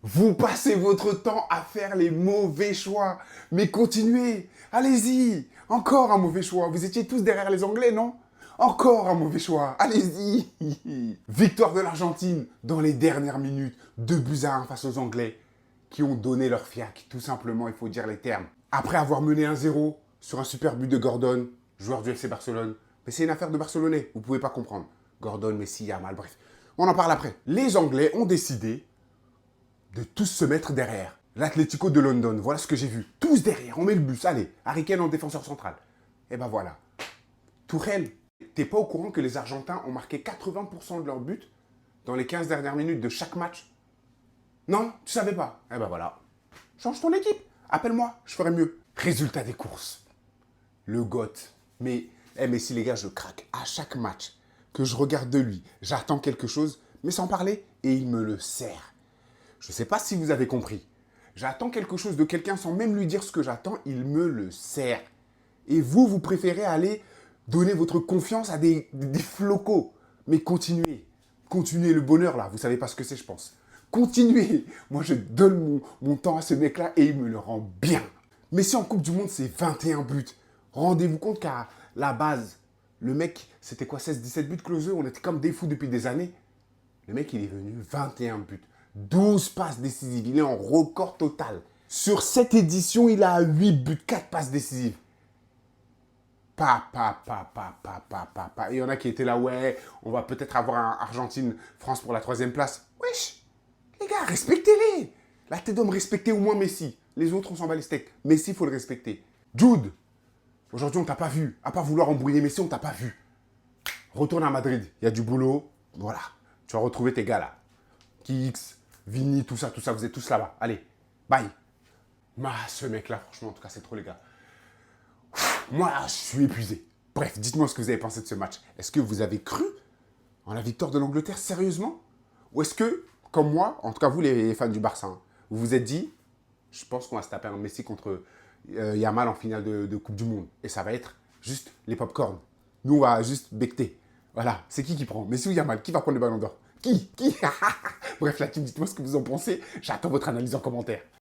Vous passez votre temps à faire les mauvais choix. Mais continuez. Allez-y. Encore un mauvais choix. Vous étiez tous derrière les Anglais, non? Encore un mauvais choix. Allez-y. Victoire de l'Argentine dans les dernières minutes. 2-1 face aux Anglais qui ont donné leur fiac. Tout simplement, il faut dire les termes. Après avoir mené 1-0 sur un super but de Gordon, joueur du FC Barcelone. Mais c'est une affaire de Barcelonais. Vous pouvez pas comprendre. Gordon, Messi, Yamal, bref. On en parle après. Les Anglais ont décidé de tous se mettre derrière. L'Atlético de London, voilà ce que j'ai vu. Tous derrière, on met le bus, allez. Harry Kane en défenseur central. Et ben voilà. Tourelle, t'es pas au courant que les Argentins ont marqué 80% de leurs buts dans les 15 dernières minutes de chaque match? Non, tu savais pas? Eh ben voilà. Change ton équipe. Appelle-moi, je ferai mieux. Résultat des courses. Le GOAT. Mais si les gars, je craque à chaque match que je regarde de lui. J'attends quelque chose, mais sans parler, et il me le sert. Je ne sais pas si vous avez compris. J'attends quelque chose de quelqu'un sans même lui dire ce que j'attends, il me le sert. Et vous, vous préférez aller donner votre confiance à des flocos. Mais continuez. Continuez le bonheur là, vous savez pas ce que c'est, je pense. Continuez. Moi, je donne mon temps à ce mec-là et il me le rend bien. Mais si en Coupe du Monde, c'est 21 buts, rendez-vous compte qu'à la base, le mec, c'était quoi, 16-17 buts closeux, on était comme des fous depuis des années. Le mec, il est venu 21 buts, 12 passes décisives, il est en record total. Sur cette édition, il a 8 buts, 4 passes décisives. Il y en a qui étaient là, ouais, on va peut-être avoir un Argentine-France pour la 3e place. Wesh, les gars, respectez-les. Là, t'es d'homme, respectez au moins Messi. Les autres, on s'en bat les steaks. Messi, il faut le respecter. Jude, aujourd'hui, on t'a pas vu. À part vouloir embrouiller Messi, on t'a pas vu. Retourne à Madrid, il y a du boulot. Voilà, tu vas retrouver tes gars là. Kix, Vini, tout ça, vous êtes tous là-bas. Allez, bye. Ce mec-là, franchement, en tout cas, c'est trop les gars. Moi, je suis épuisé. Bref, dites-moi ce que vous avez pensé de ce match. Est-ce que vous avez cru en la victoire de l'Angleterre sérieusement? Ou est-ce que, comme moi, en tout cas vous les fans du Barça, hein, vous vous êtes dit, je pense qu'on va se taper un Messi contre Yamal en finale de Coupe du Monde. Et ça va être juste les pop-corn. Nous, on va juste becter. Voilà, c'est qui prend? Messi ou Yamal? Qui va prendre le ballon d'or? Qui Bref, la team, dites-moi ce que vous en pensez. J'attends votre analyse en commentaire.